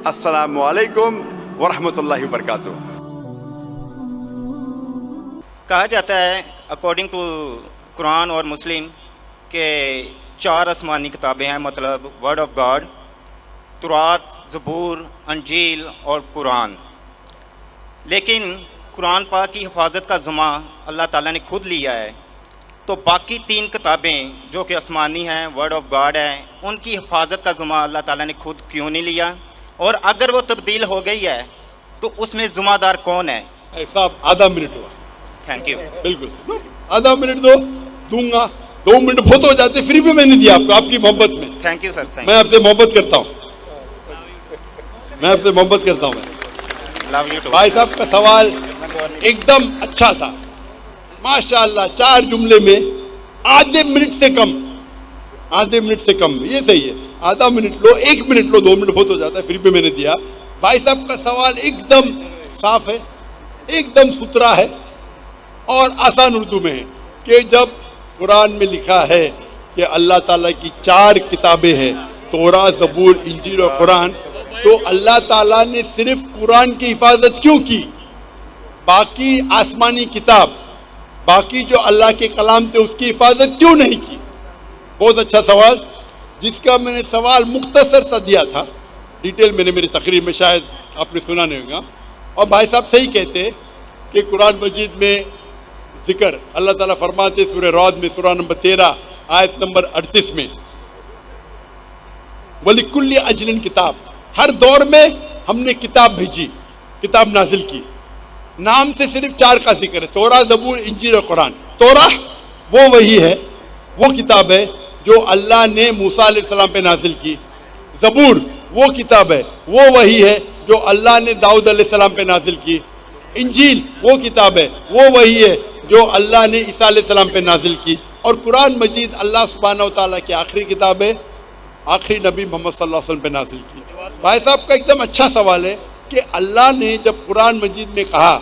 السلام علیکم ورحمۃ اللہ وبرکاتہ۔ کہا جاتا ہے اکارڈنگ ٹو قرآن اور مسلم کہ 4 آسمانی کتابیں ہیں، مطلب ورڈ آف گاڈ، تورات، زبور، انجیل اور قرآن۔ لیکن قرآن پاک کی حفاظت کا ذمہ اللہ تعالیٰ نے خود لیا ہے، تو باقی 3 کتابیں جو کہ آسمانی ہیں، ورڈ آف گاڈ ہیں، ان کی حفاظت کا ذمہ اللہ تعالیٰ نے خود کیوں نہیں لیا؟ اور اگر وہ تبدیل ہو گئی ہے تو اس میں ذمہ دار کون ہے؟ صاحب آدھا منٹ ہوا، تھینک یو۔ بالکل سر، آدھا منٹ دوں گا، 2 منٹ بہت ہو جاتے، فری بھی میں نے دیا آپ کو، آپ کی محبت میں۔ تھینک یو سر، تھینک میں آپ سے محبت کرتا ہوں، میں آپ سے محبت کرتا ہوں۔ Love you too. بھائی صاحب کا سوال ایک دم اچھا تھا، ماشاءاللہ، 4 جملے میں آدھے منٹ سے کم، آدھے منٹ سے کم، یہ صحیح ہے، آدھا منٹ لو، 1 منٹ لو، 2 منٹ بہت ہو جاتا ہے، فری بھی میں نے دیا۔ بھائی صاحب کا سوال ایک دم صاف ہے، ایک دم ستھرا ہے اور آسان اردو میں ہے کہ جب قرآن میں لکھا ہے کہ اللہ تعالیٰ کی 4 کتابیں ہیں، تورات، زبور، انجیل اور قرآن، تو اللہ تعالیٰ نے صرف قرآن کی حفاظت کیوں کی؟ باقی آسمانی کتاب، باقی جو اللہ کے کلام تھے، اس کی حفاظت کیوں نہیں کی؟ بہت اچھا سوال، جس کا میں نے سوال مختصر سا دیا تھا، ڈیٹیل میں نے میری تقریر میں شاید آپ نے سنا نہیں ہوگا۔ اور بھائی صاحب صحیح کہتے کہ قرآن مجید میں ذکر اللہ تعالیٰ فرماتے سورہ رعد میں، سورہ نمبر 13 آیت نمبر 38 میں، وَلِكُلِّ أَجْلٍ کتاب، ہر دور میں ہم نے کتاب بھیجی، کتاب نازل کی۔ نام سے صرف 4 کا ذکر ہے، تورات، زبور، انجیل اور قرآن۔ تورات وہ وہی ہے، وہ کتاب ہے جو اللہ نے موسیٰ علیہ السلام پہ نازل کی۔ زبور وہ کتاب ہے، وہ وہی ہے جو اللہ نے داؤد علیہ السلام پہ نازل کی۔ انجیل وہ کتاب ہے، وہ وہی ہے جو اللہ نے عیسیٰ علیہ السلام پہ نازل کی۔ اور قرآن مجید اللہ سبحانہ و تعالیٰ کی آخری کتاب ہے، آخری نبی محمد صلی اللہ علیہ وسلم پہ نازل کی۔ بھائی صاحب کا ایک دم اچھا سوال ہے کہ اللہ نے جب قرآن مجید میں کہا،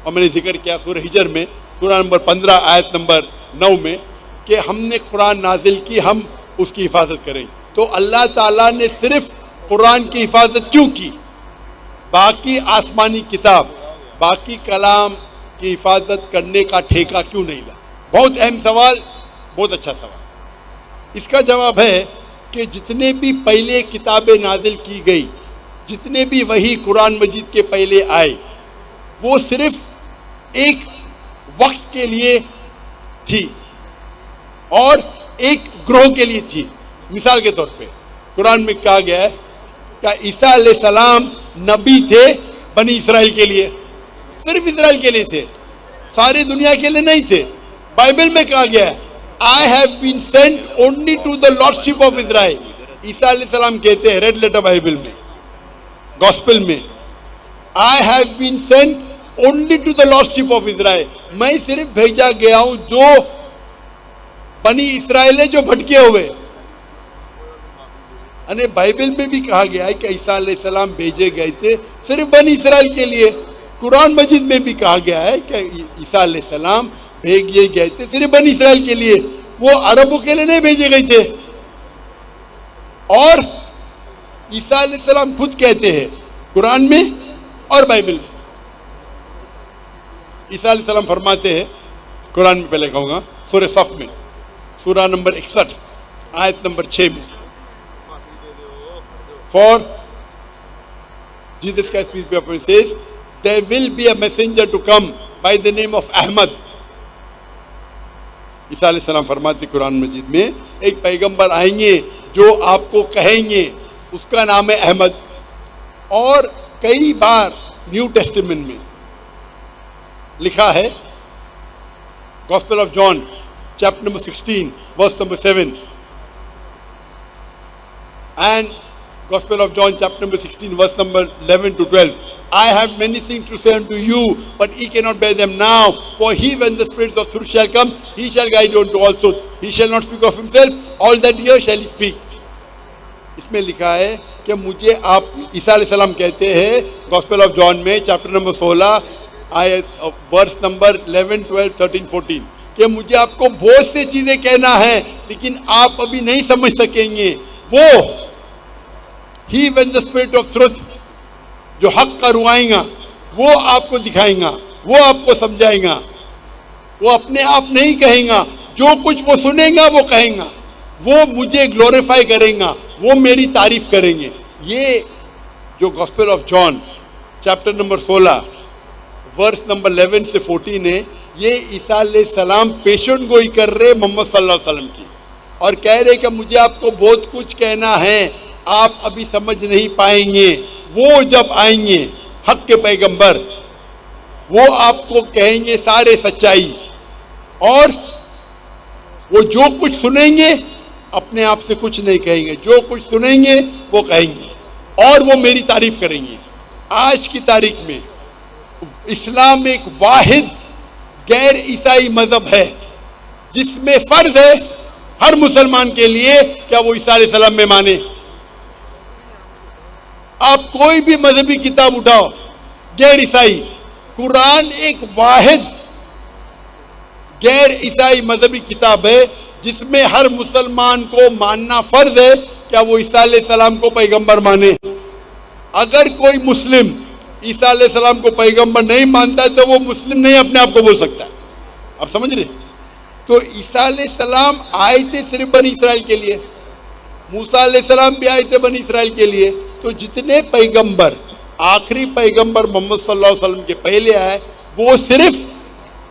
اور میں نے ذکر کیا سورہ ہجر میں، سورہ نمبر 15 آیت نمبر 9 میں، کہ ہم نے قرآن نازل کی، ہم اس کی حفاظت کریں، تو اللہ تعالیٰ نے صرف قرآن کی حفاظت کیوں کی؟ باقی آسمانی کتاب، باقی کلام کی حفاظت کرنے کا ٹھیکہ کیوں نہیں لا؟ بہت اہم سوال، بہت اچھا سوال۔ اس کا جواب ہے کہ جتنے بھی پہلے کتابیں نازل کی گئی، جتنے بھی وہی قرآن مجید کے پہلے آئے، وہ صرف ایک وقت کے لیے تھی اور ایک گروہ کے لیے تھی۔ مثال کے طور پہ قرآن میں کہا گیا ہے کہ عیسیٰ علیہ السلام نبی تھے بنی اسرائیل کے لیے، صرف اسرائیل کے لیے تھے، ساری دنیا کے لیے نہیں تھے۔ بائبل میں کہا گیا ہے I have been sent only to the lordship of Israel۔ عیسیٰ علیہ السلام کہتے ہیں ریڈ لیٹر بائبل میں، گوسپل میں، I have been sent only to the lordship of Israel۔ میں صرف بھیجا گیا ہوں جو بنی اسرائیل ہے، جو بھٹکے ہوئے۔ یعنی بائبل میں بھی کہا گیا ہے کہ عیسیٰ علیہ السلام بھیجے گئے تھے صرف بنی اسرائیل کے لیے۔ قرآن مجید میں بھی کہا گیا ہے کہ عیسیٰ علیہ السلام بھیجے گئے تھے صرف بنی اسرائیل کے لیے، وہ عربوں کے لیے نہیں بھیجے گئے تھے۔ اور عیسیٰ علیہ السلام خود کہتے ہیں قرآن میں اور بائبل میں، عیسیٰ علیہ السلام فرماتے ہیں قرآن میں، پہلے کہوں گا سورہ صف میں، سورہ نمبر 61 آیت نمبر 6 میں، For Jesus Christ, peace be upon him, says, there will be a messenger to come by the name of Ahmad۔ عیسیٰ علیہ السلام فرماتے قرآن مجید میں ایک پیغمبر آئیں گے جو آپ کو کہیں گے، اس کا نام ہے احمد۔ اور کئی بار نیو ٹیسٹمنٹ میں لکھا ہے، gospel of John chapter number 16 verse number 7 and Gospel of John chapter number 16 verse number 11 to 12, I have many things to say unto you, but ye cannot bear them now. For he, when the Spirit of truth shall come, he shall guide you unto all truth. He shall not speak of himself, all that he hears shall he speak۔ اس میں لکھا ہے کہ مجھے آپ، عیسیٰ علیہ السلام کہتے ہیں گوسپل آف جان میں چیپٹر نمبر 16 آیت ورس نمبر 11 12 13 14 کہ مجھے آپ کو بہت سی چیزیں کہنا ہے لیکن آپ ابھی نہیں سمجھ سکیں گے۔ وہ He, when the Spirit of truth جو حق کا روائیں گا وہ آپ کو دکھائیں گا, وہ آپ کو سمجھائیں گا. وہ اپنے آپ نہیں کہیں گا, جو کچھ وہ سنیں گا وہ کہیں گا, وہ مجھے گلوریفائی کریں گا, وہ میری تعریف کریں گے. یہ جو gospel of John chapter number 16 verse number 11 سے 14 ہے, یہ عیسیٰ علیہ السلام پیشن گوئی کر رہے محمد صلی اللہ علیہ وسلم کی, اور کہہ رہے کہ مجھے آپ کو بہت کچھ کہنا ہے, آپ ابھی سمجھ نہیں پائیں گے. وہ جب آئیں گے حق کے پیغمبر, وہ آپ کو کہیں گے سارے سچائی, اور وہ جو کچھ سنیں گے اپنے آپ سے کچھ نہیں کہیں گے, جو کچھ سنیں گے وہ کہیں گے, اور وہ میری تعریف کریں گے. آج کی تاریخ میں اسلام ایک واحد غیر عیسائی مذہب ہے جس میں فرض ہے ہر مسلمان کے لیے کیا وہ عیسیٰ علیہ السلام میں مانے. آپ کوئی بھی مذہبی کتاب اٹھاؤ غیر عیسائی, قرآن ایک واحد غیر عیسائی مذہبی کتاب ہے جس میں ہر مسلمان کو ماننا فرض ہے کیا وہ عیسیٰ علیہ السلام کو پیغمبر مانے. اگر کوئی مسلم عیسیٰ علیہ السلام کو پیغمبر نہیں مانتا ہے تو وہ مسلم نہیں اپنے آپ کو بول سکتا ہے. آپ سمجھ رہے؟ تو عیسیٰ علیہ السلام آئے تھے صرف بنی اسرائیل کے لیے, موسیٰ علیہ السلام بھی آئے تھے بنی اسرائیل کے لیے. تو جتنے پیغمبر, آخری پیغمبر محمد صلی اللہ علیہ وسلم کے پہلے آئے وہ صرف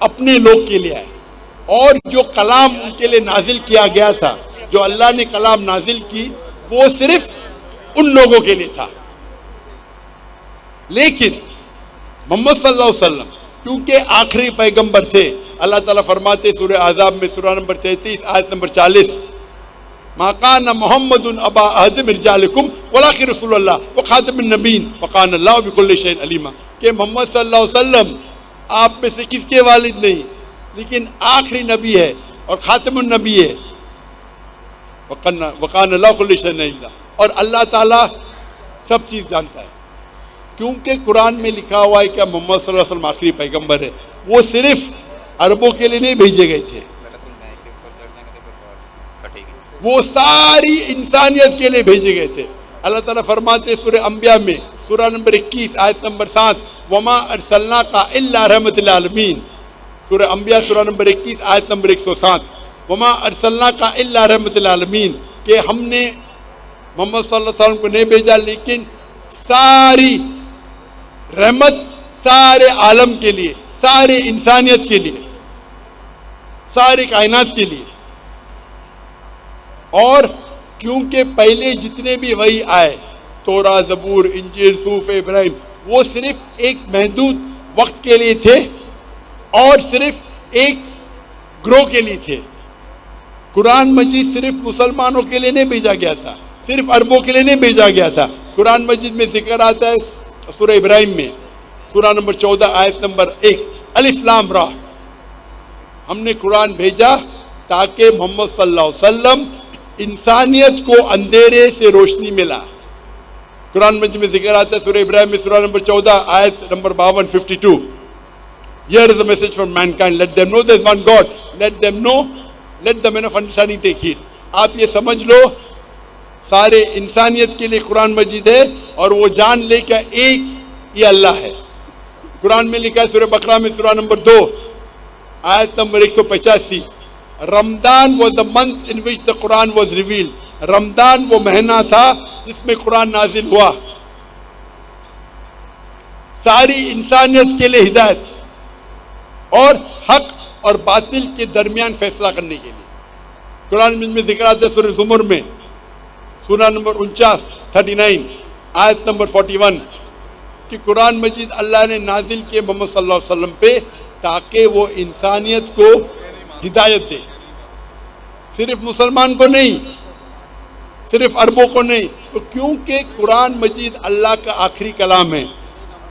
اپنے لوگ کے لیے آئے, اور جو کلام ان کے لیے نازل کیا گیا تھا, جو اللہ نے کلام نازل کی, وہ صرف ان لوگوں کے لیے تھا. لیکن محمد صلی اللہ علیہ وسلم کیونکہ آخری پیغمبر تھے, اللہ تعالیٰ فرماتے سورہ احزاب میں سورہ نمبر 33 آیت نمبر 40, ما کان محمد ابا احد من رجالکم ولکن رسول اللہ وخاتم النبیین وکان اللہ بکل شیء علیما, کہ محمد صلی اللہ علیہ وسلم آپ میں سے کس کے والد نہیں لیکن آخری نبی ہے اور خاتم النبی ہے, وکان اللہ بکل شیء علیما, اور اللہ تعالیٰ سب چیز جانتا ہے. کیونکہ قرآن میں لکھا ہوا ہے کہ محمد صلی اللہ علیہ وسلم آخری پیغمبر ہے, وہ صرف عربوں کے لیے نہیں بھیجے گئے تھے, وہ ساری انسانیت کے لیے بھیجے گئے تھے. اللہ تعالیٰ فرماتے سورہ انبیاء میں سورہ نمبر 21 آیت نمبر 7, وما ارسلناک الا رحمۃ للعالمین. سورہ انبیاء سورہ نمبر 21 آیت نمبر 107, وما ارسلناک الا رحمۃ للعالمین, کہ ہم نے محمد صلی اللہ علیہ وسلم کو نہیں بھیجا لیکن ساری رحمت سارے عالم کے لیے, سارے انسانیت کے لیے, سارے کائنات کے لیے. اور کیونکہ پہلے جتنے بھی وحی آئے, توراہ, زبور, انجیل, صحف ابراہیم, وہ صرف ایک محدود وقت کے لیے تھے اور صرف ایک گروہ کے لیے تھے. قرآن مجید صرف مسلمانوں کے لیے نہیں بھیجا گیا تھا, صرف عربوں کے لیے نہیں بھیجا گیا تھا. قرآن مجید میں ذکر آتا ہے سورہ ابراہیم میں سورہ نمبر 14 آیت نمبر 1, الف لام را, ہم نے قرآن بھیجا تاکہ محمد صلی اللہ علیہ وسلم انسانیت کو اندھیرے سے روشنی ملا. قرآن مجید میں ذکر آتا ہے سورہ ابراہیم میں سورہ نمبر 14 آیت number 52 52, here is a message from mankind, let them know there is one God, let them know, let the men of understanding take heed. آپ یہ سمجھ لو سارے انسانیت کے لیے قرآن مجید ہے, اور وہ جان لے کہ ایک یہ اللہ ہے. قرآن میں لکھا ہے سورہ بقرہ میں سورہ نمبر 2 آیت number 185, Ramzan was the month in which the Quran was revealed. رمضان وہ مہینہ تھا جس میں قرآن نازل ہوا, ساری انسانیت کے لیے ہدایت اور حق اور باطل کے درمیان فیصلہ کرنے کے لیے. قرآن میں ذکر آتا ہے سورہ زمر میں سورہ نمبر 39 آیت نمبر 41 کہ قرآن مجید اللہ نے نازل کیے محمد صلی اللہ علیہ وسلم پہ تاکہ وہ انسانیت کو ہدایت دے, صرف مسلمان کو نہیں, صرف عربوں کو نہیں. تو کیونکہ قرآن مجید اللہ کا آخری کلام ہے,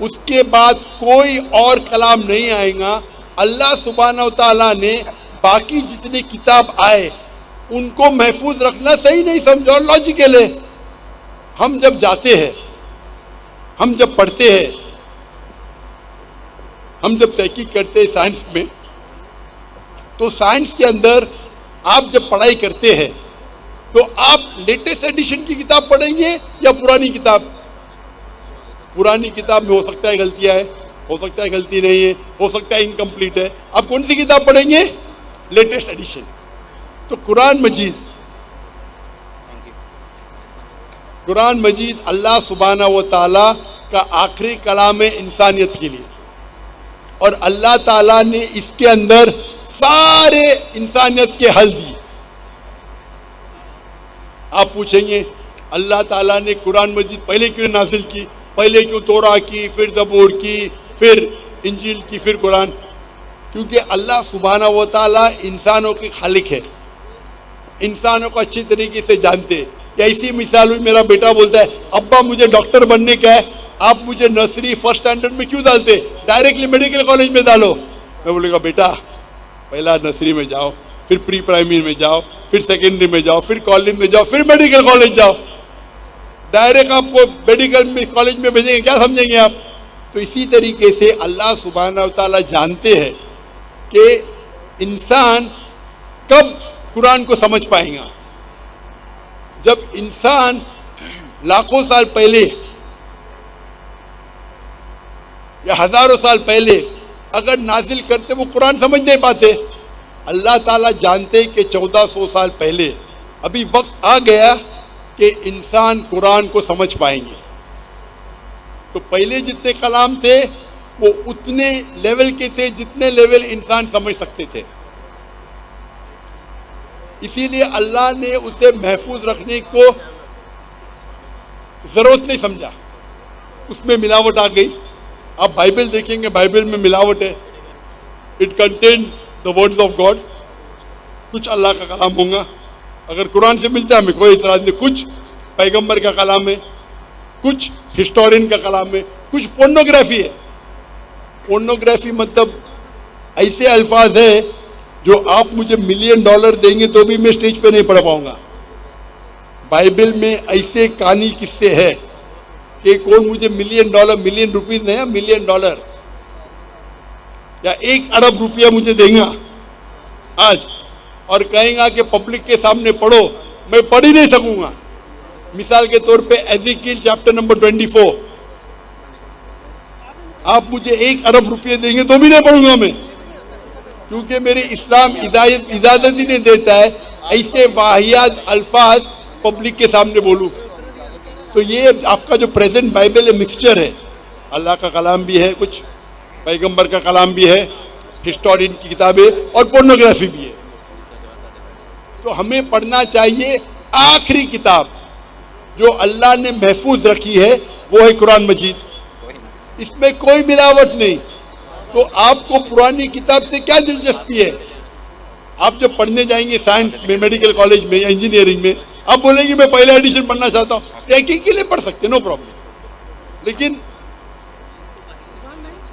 اس کے بعد کوئی اور کلام نہیں آئے گا. اللہ سبحانہ و تعالیٰ نے باقی جتنے کتاب آئے ان کو محفوظ رکھنا صحیح نہیں سمجھا, اور لاجیکل ہے. ہم جب جاتے ہیں, ہم جب پڑھتے ہیں, ہم جب تحقیق کرتے ہیں سائنس میں, تو سائنس کے اندر آپ جب پڑھائی کرتے ہیں تو آپ لیٹسٹ ایڈیشن کی کتاب پڑھیں گے یا پرانی کتاب؟ پرانی کتاب میں ہو سکتا ہے غلطیاں ہے, ہو سکتا ہے غلطی نہیں ہے, ہو سکتا ہے انکمپلیٹ ہے. آپ کون سی کتاب پڑھیں گے؟ Latest edition. تو قرآن مجید اللہ سبحانہ و تعالیٰ کا آخری کلام ہے انسانیت کے لیے, اور اللہ تعالیٰ نے اس کے اندر سارے انسانیت کے حل دیے. آپ پوچھیں گے اللہ تعالیٰ نے قرآن مجید پہلے کیوں نازل کی, پہلے کیوں توراہ کی, پھر زبور کی, پھر انجیل کی, پھر قرآن؟ کیونکہ اللہ سبحانہ و تعالیٰ انسانوں کے خالق ہے, انسانوں کو اچھی طریقے سے جانتے. ایسی مثال ہوئی, میرا بیٹا بولتا ہے ابا مجھے ڈاکٹر بننے کا ہے, آپ مجھے نرسری فرسٹ اسٹینڈرڈ میں کیوں ڈالتے, ڈائریکٹلی میڈیکل کالج میں ڈالو. میں بولے گا بیٹا پہلا نرسری میں جاؤ, پھر پری پرائمری میں جاؤ, پھر سیکنڈری میں جاؤ, پھر کالج میں جاؤ, پھر میڈیکل کالج جاؤ. ڈائریکٹ آپ کو میڈیکل کالج میں بھیجیں گے, کیا سمجھیں گے آپ؟ تو اسی طریقے سے اللہ سبحانہ و تعالیٰ جانتے ہیں کہ انسان کب قرآن کو سمجھ پائیں گا. جب انسان لاکھوں سال پہلے یا ہزاروں سال پہلے اگر نازل کرتے وہ قرآن سمجھ نہیں پاتے. اللہ تعالیٰ جانتے کہ 1400 سال پہلے ابھی وقت آ گیا کہ انسان قرآن کو سمجھ پائیں گے. تو پہلے جتنے کلام تھے وہ اتنے لیول کے تھے جتنے لیول انسان سمجھ سکتے تھے. اسی لیے اللہ نے اسے محفوظ رکھنے کو ضرورت نہیں سمجھا. اس میں ملاوٹ آ گئی. آپ بائبل دیکھیں گے, بائبل میں ملاوٹ ہے. It contain the words of God. کچھ اللہ کا کلام ہوگا, اگر قرآن سے ملتا ہے ہمیں کوئی اعتراض نہیں. کچھ پیغمبر کا کلام ہے, کچھ ہسٹورین کا کلام ہے, کچھ پورنوگرافی ہے. پورنوگرافی مطلب ایسے الفاظ ہے جو آپ مجھے $1 ملین دیں گے تو بھی میں اسٹیج پہ نہیں پڑھ پاؤں گا. بائبل میں ایسے کہانی قصے ہے کہ کون مجھے $1 ملین روپیز نہیں, $1 ملین یا 1 ارب روپیہ مجھے دیں گا آج, اور کہیں گا کہ پبلک کے سامنے پڑھو, میں پڑھ ہی نہیں سکوں گا. مثال کے طور پہ ایزیکیل چیپٹر نمبر 24, آپ مجھے 1 ارب روپیہ دیں گے تو بھی نہیں پڑھوں گا میں, کیونکہ میرے اسلام اجازت ہی نہیں دیتا ہے ایسے واحد الفاظ پبلک کے سامنے بولوں. تو یہ آپ کا جو پریزنٹ بائبل ہے مکسچر ہے, اللہ کا کلام بھی ہے, کچھ پیغمبر کا کلام بھی ہے, ہسٹورین کی کتابیں اور پورنوگرافی بھی ہے. تو ہمیں پڑھنا چاہیے آخری کتاب جو اللہ نے محفوظ رکھی ہے, وہ ہے قرآن مجید. اس میں کوئی ملاوٹ نہیں. تو آپ کو پرانی کتاب سے کیا دلچسپی ہے؟ آپ جب پڑھنے جائیں گے سائنس میں, میڈیکل کالج میں یا انجینئرنگ میں, آپ بولیں گے میں پہلا ایڈیشن پڑھنا چاہتا ہوں, تحقیق کے لیے پڑھ سکتے, نو پرابلم.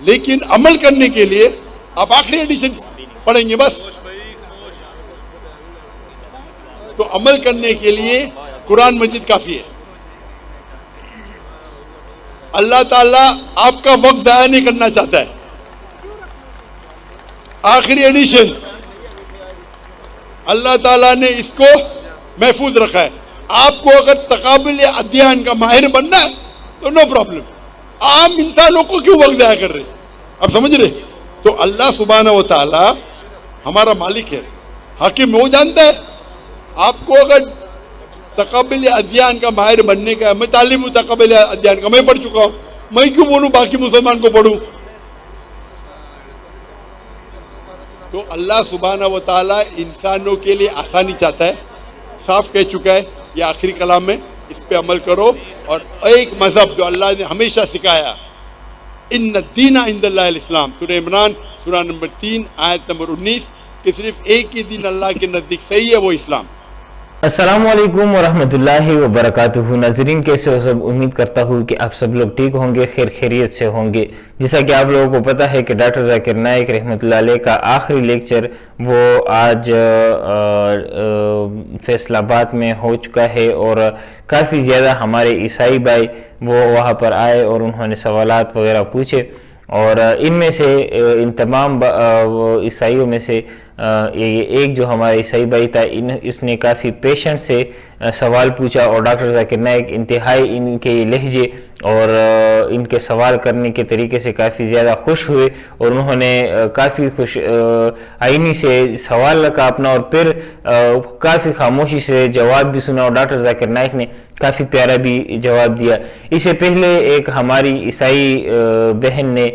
لیکن عمل کرنے کے لیے آپ آخری ایڈیشن پڑھیں گے بس. تو عمل کرنے کے لیے قرآن مجید کافی ہے. اللہ تعالیٰ آپ کا وقت ضائع نہیں کرنا چاہتا ہے. آخری ایڈیشن اللہ تعالیٰ نے اس کو محفوظ رکھا ہے. آپ کو اگر تقابل ادھیان کا ماہر بننا ہے تو نو پرابلم. عام انسانوں کو کیوں وقت ضائع کر رہے, آپ سمجھ رہے؟ تو اللہ سبحانہ و تعالیٰ ہمارا مالک ہے, حاکم, وہ جانتا ہے. آپ کو اگر تقابل ادھیان کا ماہر بننے کا ہے, میں طالب ہوں تقابل ادھیان کا, میں پڑھ چکا ہوں, میں کیوں بولوں باقی مسلمان کو پڑھوں؟ تو اللہ سبحانہ و تعالیٰ انسانوں کے لیے آسانی چاہتا ہے. صاف کہہ چکا ہے یہ آخری کلام میں, اس پہ عمل کرو. اور ایک مذہب جو اللہ نے ہمیشہ سکھایا, ان الدین عند اللہ الاسلام, سورہ عمران سورہ نمبر 3 آیت نمبر 19, کہ صرف ایک ہی دین اللہ کے نزدیک صحیح ہے, وہ اسلام. السلام علیکم ورحمۃ اللہ وبرکاتہ. ناظرین کیسے ہو سب؟ امید کرتا ہوں کہ آپ سب لوگ ٹھیک ہوں گے, خیر خیریت سے ہوں گے. جیسا کہ آپ لوگوں کو پتہ ہے کہ ڈاکٹر ذاکر نائک رحمۃ اللہ علیہ کا آخری لیکچر وہ آج فیصل آباد میں ہو چکا ہے, اور کافی زیادہ ہمارے عیسائی بھائی وہ وہاں پر آئے اور انہوں نے سوالات وغیرہ پوچھے, اور ان میں سے ان تمام عیسائیوں میں سے ایک جو ہمارا عیسائی بھائی تھا اس نے کافی پیشنٹ سے سوال پوچھا اور ڈاکٹر ذاکر نائک انتہائی ان کے لہجے اور ان کے سوال کرنے کے طریقے سے کافی زیادہ خوش ہوئے اور انہوں نے کافی خوش آئینی سے سوال رکھا اپنا اور پھر کافی خاموشی سے جواب بھی سنا اور ڈاکٹر ذاکر نائک نے کافی پیارا بھی جواب دیا۔ اس سے پہلے ایک ہماری عیسائی بہن نے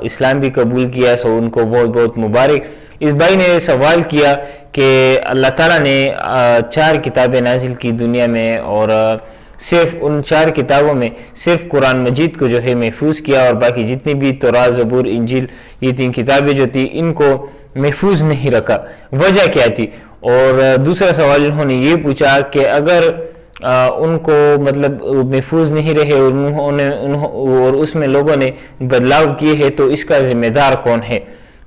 اسلام بھی قبول کیا، سو ان کو بہت بہت مبارک۔ اس بھائی نے سوال کیا کہ اللہ تعالیٰ نے 4 کتابیں نازل کی دنیا میں اور صرف ان 4 کتابوں میں صرف قرآن مجید کو جو ہے محفوظ کیا اور باقی جتنی بھی تورات، زبور، انجیل یہ 3 کتابیں جو تھی ان کو محفوظ نہیں رکھا، وجہ کیا تھی؟ اور دوسرا سوال انہوں نے یہ پوچھا کہ اگر ان کو مطلب محفوظ نہیں رہے اور اس میں لوگوں نے بدلاؤ کیے ہیں تو اس کا ذمہ دار کون ہے؟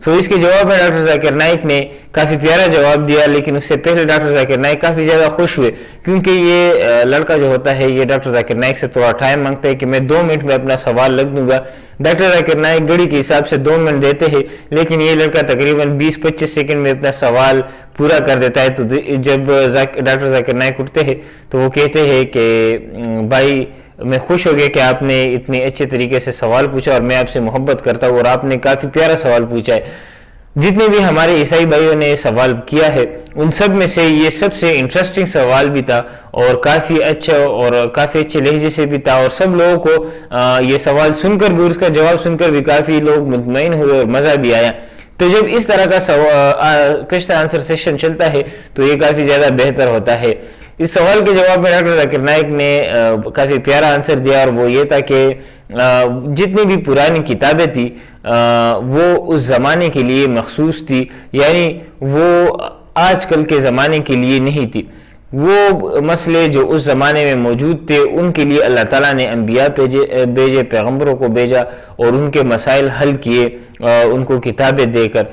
سو اس کے جواب میں ڈاکٹر ذاکر نائک نے کافی پیارا جواب دیا، لیکن اس سے پہلے ڈاکٹر ذاکر نائک کافی زیادہ خوش ہوئے کیونکہ یہ لڑکا جو ہوتا ہے یہ ڈاکٹر ذاکر نائک سے تھوڑا ٹائم مانگتا ہے کہ میں 2 منٹ میں اپنا سوال لکھ دوں گا۔ ڈاکٹر ذاکر نائک گھڑی کے حساب سے 2 منٹ دیتے ہیں، لیکن یہ لڑکا تقریباً 20-25 سیکنڈ میں اپنا سوال پورا کر دیتا ہے۔ تو جب ڈاکٹر ذاکر نائک اٹھتے ہیں تو وہ کہتے ہیں کہ بھائی میں خوش ہو گیا کہ آپ نے اتنے اچھے طریقے سے سوال پوچھا اور میں آپ سے محبت کرتا ہوں اور آپ نے کافی پیارا سوال پوچھا ہے۔ جتنے بھی ہمارے عیسائی بھائیوں نے سوال کیا ہے ان سب میں سے یہ سب سے انٹرسٹنگ سوال بھی تھا اور کافی اچھا اور کافی اچھے لہجے سے بھی تھا، اور سب لوگوں کو یہ سوال سن کر بھی، اس کا جواب سن کر بھی کافی لوگ مطمئن ہوئے اور مزہ بھی آیا۔ تو جب اس طرح کا کوسچن آنسر سیشن چلتا ہے تو یہ کافی زیادہ بہتر ہوتا ہے۔ اس سوال کے جواب میں ڈاکٹر ذاکر نائک نے کافی پیارا آنسر دیا اور وہ یہ تھا کہ جتنی بھی پرانی کتابیں تھی وہ اس زمانے کے لیے مخصوص تھی، یعنی وہ آج کل کے زمانے کے لیے نہیں تھی۔ وہ مسئلے جو اس زمانے میں موجود تھے ان کے لیے اللہ تعالیٰ نے انبیاء بھیجے، پیغمبروں کو بھیجا اور ان کے مسائل حل کیے ان کو کتابیں دے کر۔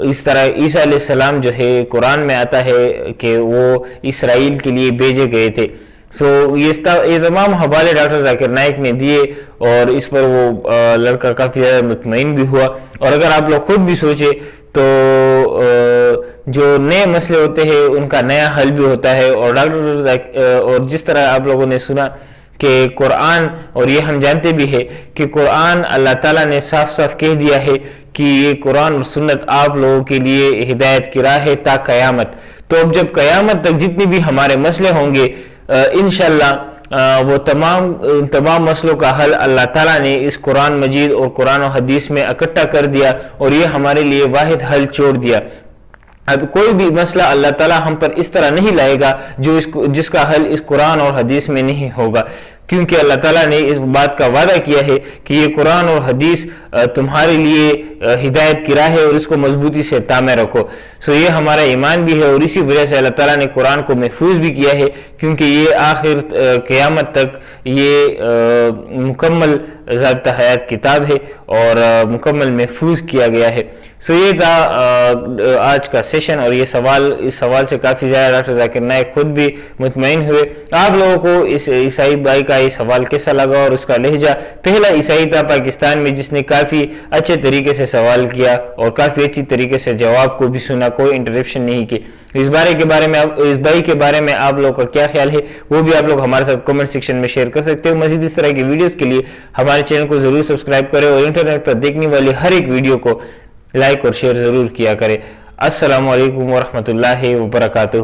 اس طرح عیسیٰ علیہ السلام جو ہے قرآن میں آتا ہے کہ وہ اسرائیل کے لیے بھیجے گئے تھے۔ سو یہ تمام حوالے ڈاکٹر ذاکر نائک نے دیے اور اس پر وہ لڑکا کافی زیادہ مطمئن بھی ہوا۔ اور اگر آپ لوگ خود بھی سوچے تو جو نئے مسئلے ہوتے ہیں ان کا نیا حل بھی ہوتا ہے، اور جس طرح آپ لوگوں نے سنا کہ قرآن، اور یہ ہم جانتے بھی ہیں کہ قرآن اللہ تعالیٰ نے صاف صاف کہہ دیا ہے کہ یہ قرآن اور سنت آپ لوگوں کے لیے ہدایت کی راہ ہے تا قیامت۔ تو اب جب قیامت تک جتنے بھی ہمارے مسئلے ہوں گے انشاءاللہ وہ تمام مسئلوں کا حل اللہ تعالیٰ نے اس قرآن مجید اور قرآن و حدیث میں اکٹھا کر دیا اور یہ ہمارے لیے واحد حل چھوڑ دیا۔ اب کوئی بھی مسئلہ اللہ تعالیٰ ہم پر اس طرح نہیں لائے گا جس کا حل اس قرآن اور حدیث میں نہیں ہوگا، کیونکہ اللہ تعالیٰ نے اس بات کا وعدہ کیا ہے کہ یہ قرآن اور حدیث تمہارے لیے ہدایت کی راہ ہے اور اس کو مضبوطی سے تامے رکھو۔ سو یہ ہمارا ایمان بھی ہے اور اسی وجہ سے اللہ تعالیٰ نے قرآن کو محفوظ بھی کیا ہے، کیونکہ یہ آخر قیامت تک یہ مکمل ضابطہ حیات کتاب ہے اور مکمل محفوظ کیا گیا ہے۔ سو یہ تھا آج کا سیشن، اور اس سوال سے کافی زیادہ ڈاکٹر ذاکر نائک خود بھی مطمئن ہوئے۔ آپ لوگوں کو اس عیسائی بھائی کا یہ سوال کیسا لگا اور اس کا لہجہ؟ پہلا عیسائی تھا پاکستان میں جس نے کافی اچھے طریقے سے سوال کیا اور کافی اچھی طریقے سے جواب کو بھی سنا، کوئی انٹرپشن نہیں کی۔ اس بھائی کے بارے میں آپ لوگوں کا کیا خیال ہے وہ بھی آپ لوگ ہمارے ساتھ کمنٹ سیکشن میں شیئر کر سکتے ہو۔ مزید اس طرح کی ویڈیوز کے لیے ہمارے چینل کو ضرور سبسکرائب کریں اور انٹرنیٹ پر دیکھنے والی ہر ایک ویڈیو کو لائک اور شیئر ضرور کیا کریں۔ السلام علیکم ورحمۃ اللہ وبرکاتہ۔